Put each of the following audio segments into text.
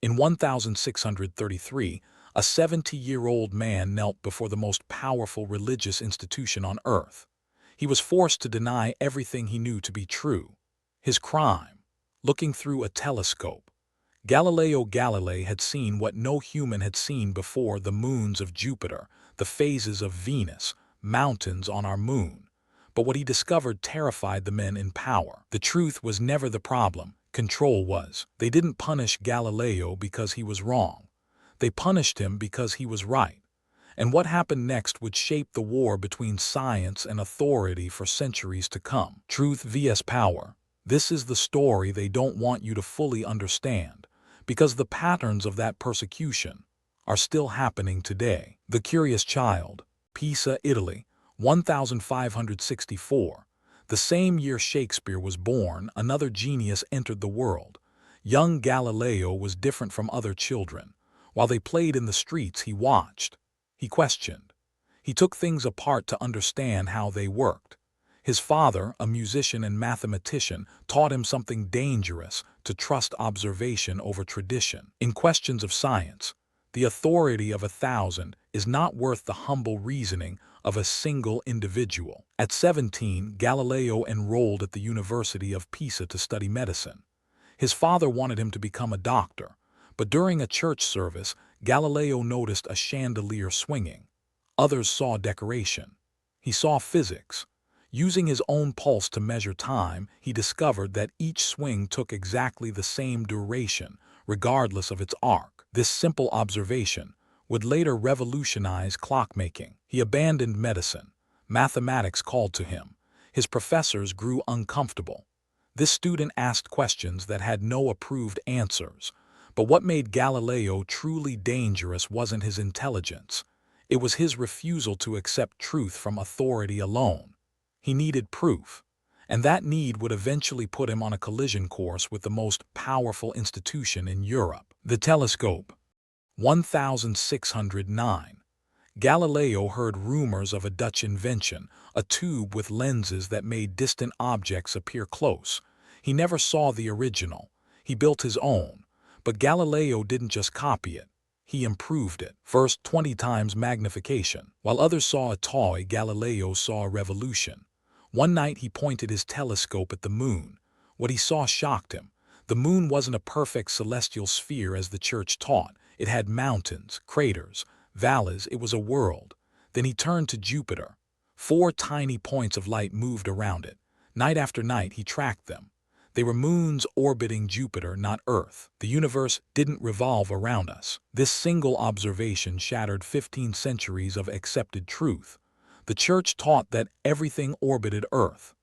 In 1633, a 70-year-old man knelt before the most powerful religious institution on earth. He was forced to deny everything he knew to be true. His crime? Looking through a telescope. Galileo Galilei had seen what no human had seen before: the moons of Jupiter, the phases of Venus, mountains on our moon. But what he discovered terrified the men in power. The truth was never the problem, control was. They didn't punish Galileo because he was wrong. They punished him because he was right. And what happened next would shape the war between science and authority for centuries to come. Truth vs. power. This is the story they don't want you to fully understand, because the patterns of that persecution are still happening today. The Curious Child. Pisa, Italy, 1564. The same year Shakespeare was born, another genius entered the world. Young Galileo was different from other children. While they played in the streets, he watched. He questioned. He took things apart to understand how they worked. His father, a musician and mathematician, taught him something dangerous: to trust observation over tradition. In questions of science, the authority of 1,000 is not worth the humble reasoning of a single individual. At 17, Galileo enrolled at the University of Pisa to study medicine. His father wanted him to become a doctor, but during a church service, Galileo noticed a chandelier swinging. Others saw decoration. He saw physics. Using his own pulse to measure time, he discovered that each swing took exactly the same duration, regardless of its arc. This simple observation would later revolutionize clockmaking. He abandoned medicine. Mathematics called to him. His professors grew uncomfortable. This student asked questions that had no approved answers. But what made Galileo truly dangerous wasn't his intelligence. It was his refusal to accept truth from authority alone. He needed proof, and that need would eventually put him on a collision course with the most powerful institution in Europe. The telescope. 1609. Galileo heard rumors of a Dutch invention, a tube with lenses that made distant objects appear close. He never saw the original. He built his own. But Galileo didn't just copy it. He improved it. First, 20 times magnification. While others saw a toy, Galileo saw a revolution. One night he pointed his telescope at the moon. What he saw shocked him. The moon wasn't a perfect celestial sphere as the church taught. It had mountains, craters, valleys. It was a world. Then he turned to Jupiter. 4 tiny points of light moved around it. Night after night he tracked them. They were moons orbiting Jupiter, not Earth. The universe didn't revolve around us. This single observation shattered 15 centuries of accepted truth. The church taught that everything orbited Earth.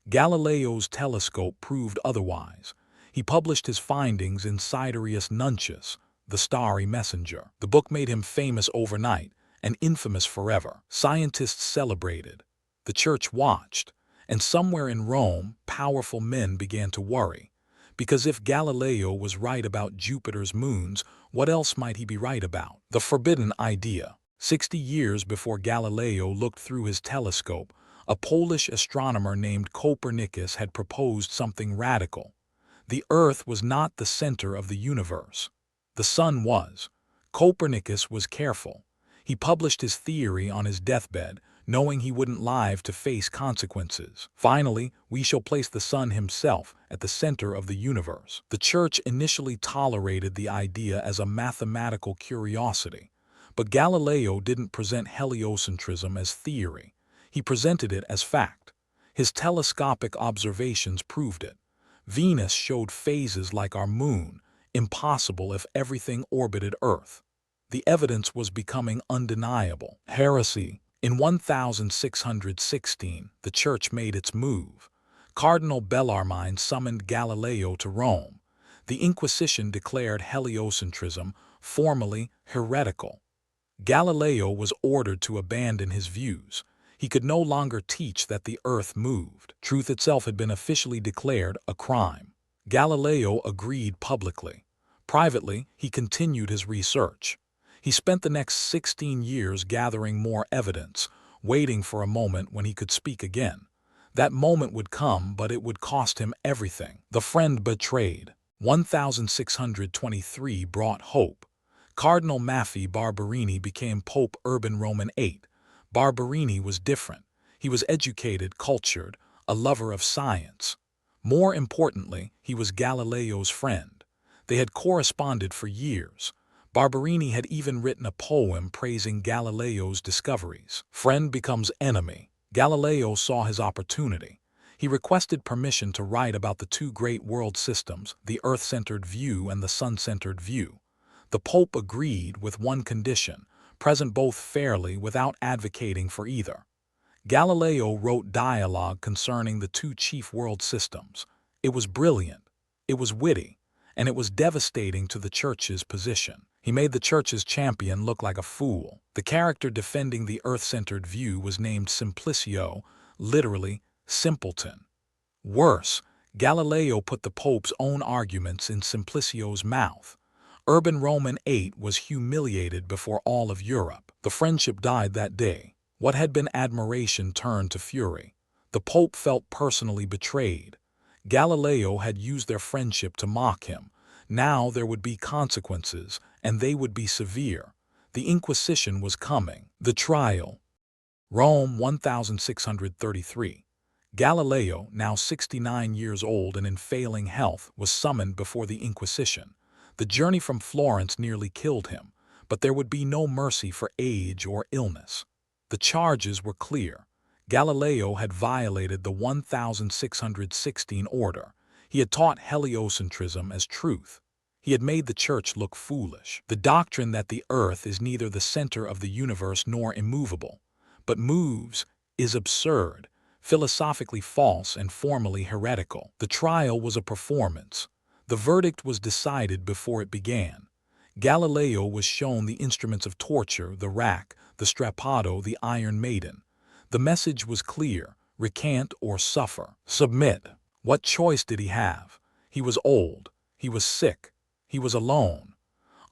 Galileo's telescope proved otherwise. He published his findings in Sidereus Nuncius, the Starry Messenger. The book made him famous overnight and infamous forever. Scientists celebrated. The church watched. And somewhere in Rome, powerful men began to worry. Because if Galileo was right about Jupiter's moons, what else might he be right about? The forbidden idea. 60 years before Galileo looked through his telescope, a Polish astronomer named Copernicus had proposed something radical. The Earth was not the center of the universe. The sun was. Copernicus was careful. He published his theory on his deathbed, knowing he wouldn't live to face consequences. Finally, we shall place the sun himself at the center of the universe. The church initially tolerated the idea as a mathematical curiosity. But Galileo didn't present heliocentrism as theory. He presented it as fact. His telescopic observations proved it. Venus showed phases like our moon, impossible if everything orbited Earth. The evidence was becoming undeniable. Heresy. In 1616, the church made its move. Cardinal Bellarmine summoned Galileo to Rome. The Inquisition declared heliocentrism formally heretical. Galileo was ordered to abandon his views. He could no longer teach that the earth moved. Truth itself had been officially declared a crime. Galileo agreed publicly. Privately, he continued his research. He spent the next 16 years gathering more evidence, waiting for a moment when he could speak again. That moment would come, but it would cost him everything. The friend betrayed. 1623 brought hope. Cardinal Maffei Barberini became Pope Urban Roman VIII. Barberini was different. He was educated, cultured, a lover of science. More importantly, he was Galileo's friend. They had corresponded for years. Barberini had even written a poem praising Galileo's discoveries. Friend becomes enemy. Galileo saw his opportunity. He requested permission to write about the two great world systems, the Earth-centered view and the Sun-centered view. The Pope agreed with one condition: present both fairly without advocating for either. Galileo wrote dialogue concerning the two chief world systems. It was brilliant, it was witty, and it was devastating to the Church's position. He made the Church's champion look like a fool. The character defending the Earth-centered view was named Simplicio, literally, simpleton. Worse, Galileo put the Pope's own arguments in Simplicio's mouth. Urban Roman VIII was humiliated before all of Europe. The friendship died that day. What had been admiration turned to fury. The Pope felt personally betrayed. Galileo had used their friendship to mock him. Now there would be consequences, and they would be severe. The Inquisition was coming. The trial. Rome, 1633. Galileo, now 69 years old and in failing health, was summoned before the Inquisition. The journey from Florence nearly killed him, but there would be no mercy for age or illness. The charges were clear. Galileo had violated the 1616 order. He had taught heliocentrism as truth. He had made the Church look foolish. The doctrine that the earth is neither the center of the universe nor immovable, but moves, is absurd, philosophically false and formally heretical. The trial was a performance. The verdict was decided before it began. Galileo was shown the instruments of torture, the rack, the strappado, the Iron Maiden. The message was clear: recant or suffer. Submit. What choice did he have? He was old. He was sick. He was alone.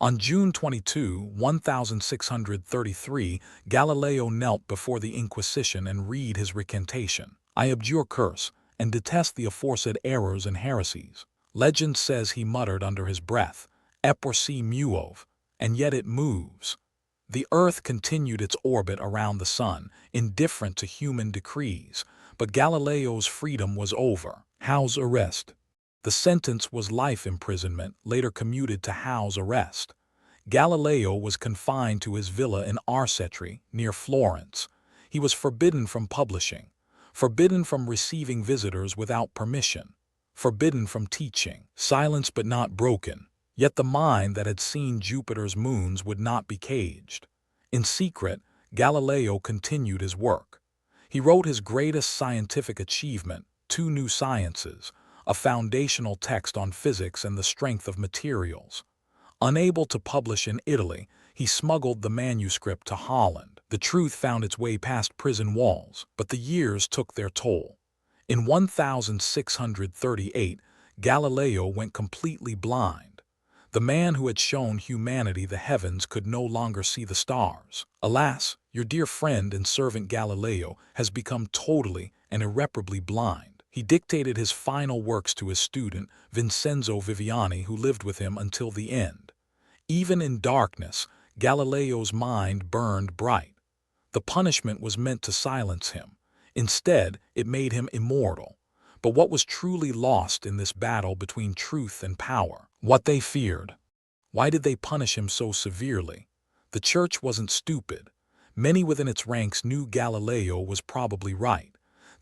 On June 22, 1633, Galileo knelt before the Inquisition and read his recantation. I abjure curse, and detest the aforesaid errors and heresies. Legend says he muttered under his breath, Epor si muove, and yet it moves. The earth continued its orbit around the sun, indifferent to human decrees, but Galileo's freedom was over. House arrest. The sentence was life imprisonment, later commuted to house arrest. Galileo was confined to his villa in Arcetri, near Florence. He was forbidden from publishing, forbidden from receiving visitors without permission, forbidden from teaching. Silence but not broken. Yet the mind that had seen Jupiter's moons would not be caged. In secret, Galileo continued his work. He wrote his greatest scientific achievement, Two New Sciences, a foundational text on physics and the strength of materials. Unable to publish in Italy, he smuggled the manuscript to Holland. The truth found its way past prison walls, but the years took their toll. In 1638, Galileo went completely blind. The man who had shown humanity the heavens could no longer see the stars. Alas, your dear friend and servant Galileo has become totally and irreparably blind. He dictated his final works to his student, Vincenzo Viviani, who lived with him until the end. Even in darkness, Galileo's mind burned bright. The punishment was meant to silence him. Instead, it made him immortal. But what was truly lost in this battle between truth and power? What they feared. Why did they punish him so severely? The Church wasn't stupid. Many within its ranks knew Galileo was probably right.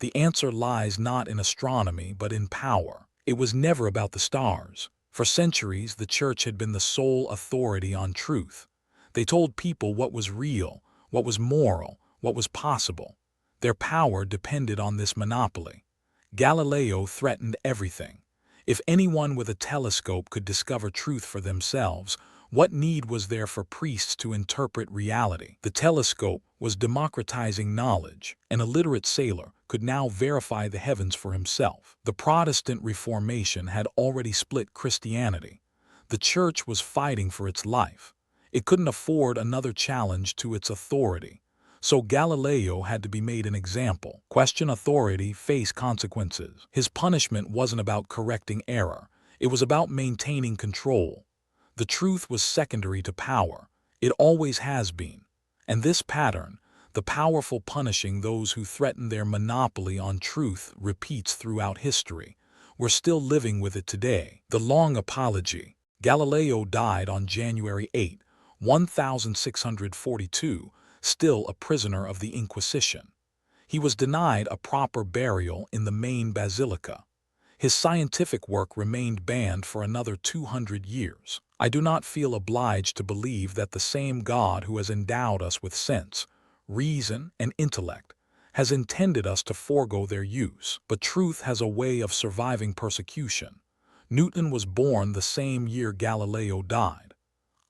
The answer lies not in astronomy but in power. It was never about the stars. For centuries, the Church had been the sole authority on truth. They told people what was real, what was moral, what was possible. Their power depended on this monopoly. Galileo threatened everything. If anyone with a telescope could discover truth for themselves, what need was there for priests to interpret reality? The telescope was democratizing knowledge. An illiterate sailor could now verify the heavens for himself. The Protestant Reformation had already split Christianity. The Church was fighting for its life. It couldn't afford another challenge to its authority. So Galileo had to be made an example. Question authority, face consequences. His punishment wasn't about correcting error. It was about maintaining control. The truth was secondary to power. It always has been. And this pattern, the powerful punishing those who threaten their monopoly on truth, repeats throughout history. We're still living with it today. The long apology. Galileo died on January 8, 1642, still a prisoner of the Inquisition. He was denied a proper burial in the main basilica. His scientific work remained banned for another 200 years. I do not feel obliged to believe that the same God who has endowed us with sense, reason, and intellect has intended us to forego their use. But truth has a way of surviving persecution. Newton was born the same year Galileo died.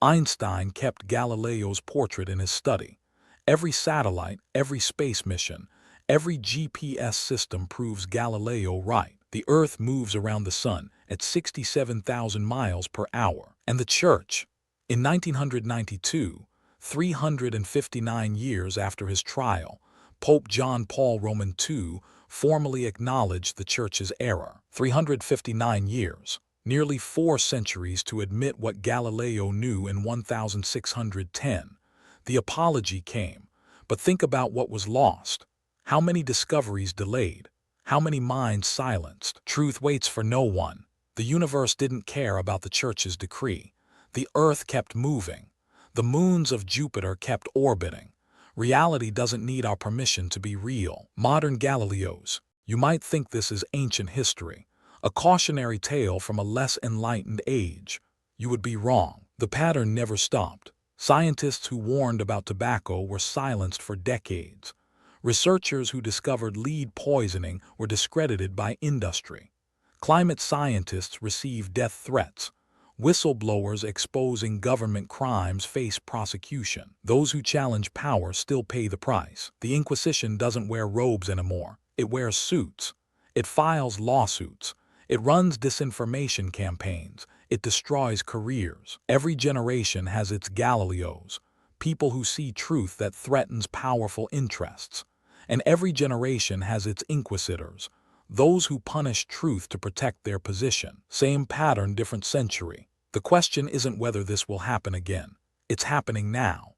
Einstein kept Galileo's portrait in his study. Every satellite, every space mission, every GPS system proves Galileo right. The Earth moves around the Sun at 67,000 miles per hour. And the Church, in 1992, 359 years after his trial, Pope John Paul II formally acknowledged the Church's error. 359 years, nearly 4 centuries to admit what Galileo knew in 1610. The apology came, but think about what was lost. How many discoveries delayed? How many minds silenced? Truth waits for no one. The universe didn't care about the Church's decree. The Earth kept moving. The moons of Jupiter kept orbiting. Reality doesn't need our permission to be real. Modern Galileos. You might think this is ancient history, a cautionary tale from a less enlightened age. You would be wrong. The pattern never stopped. Scientists who warned about tobacco were silenced for decades. Researchers who discovered lead poisoning were discredited by industry. Climate scientists received death threats. Whistleblowers exposing government crimes face prosecution. Those who challenge power still pay the price. The Inquisition doesn't wear robes anymore. It wears suits. It files lawsuits. It runs disinformation campaigns. It destroys careers. Every generation has its Galileos, people who see truth that threatens powerful interests. And every generation has its inquisitors, those who punish truth to protect their position. Same pattern, different century. The question isn't whether this will happen again. It's happening now.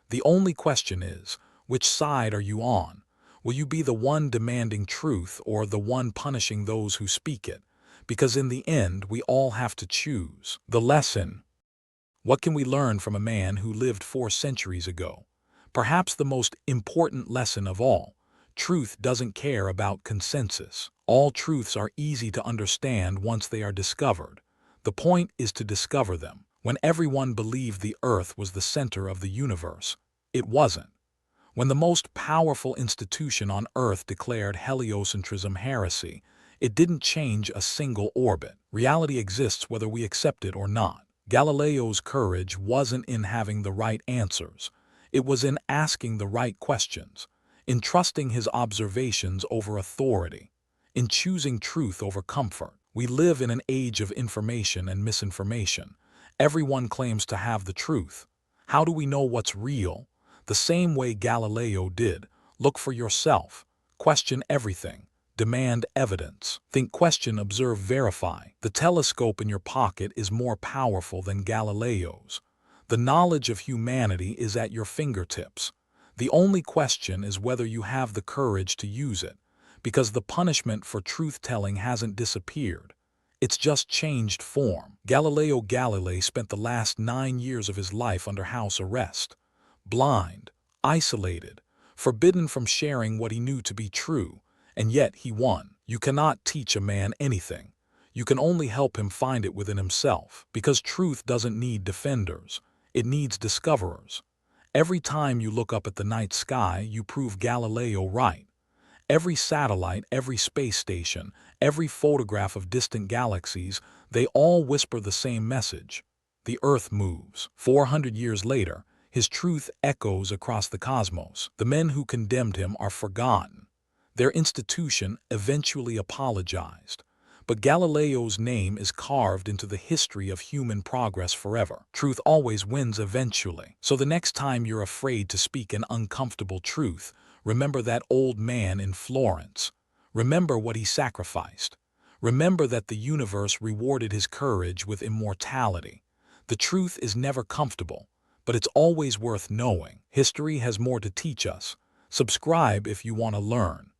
The only question is, which side are you on? Will you be the one demanding truth or the one punishing those who speak it? Because in the end, we all have to choose. The lesson. What can we learn from a man who lived 4 centuries ago? Perhaps the most important lesson of all. Truth doesn't care about consensus. All truths are easy to understand once they are discovered. The point is to discover them. When everyone believed the Earth was the center of the universe, it wasn't. When the most powerful institution on Earth declared heliocentrism heresy, it didn't change a single orbit. Reality exists whether we accept it or not. Galileo's courage wasn't in having the right answers. It was in asking the right questions, in trusting his observations over authority, in choosing truth over comfort. We live in an age of information and misinformation. Everyone claims to have the truth. How do we know what's real? The same way Galileo did. Look for yourself. Question everything. Demand evidence. Think, question, observe, verify. The telescope in your pocket is more powerful than Galileo's. The knowledge of humanity is at your fingertips. The only question is whether you have the courage to use it, because the punishment for truth-telling hasn't disappeared. It's just changed form. Galileo Galilei spent the last 9 years of his life under house arrest. Blind, isolated, forbidden from sharing what he knew to be true, and yet he won. You cannot teach a man anything. You can only help him find it within himself, because truth doesn't need defenders. It needs discoverers. Every time you look up at the night sky, you prove Galileo right. Every satellite, every space station, every photograph of distant galaxies, they all whisper the same message. The Earth moves. 400 years later, his truth echoes across the cosmos. The men who condemned him are forgotten. Their institution eventually apologized. But Galileo's name is carved into the history of human progress forever. Truth always wins eventually. So the next time you're afraid to speak an uncomfortable truth, remember that old man in Florence. Remember what he sacrificed. Remember that the universe rewarded his courage with immortality. The truth is never comfortable, but it's always worth knowing. History has more to teach us. Subscribe if you want to learn.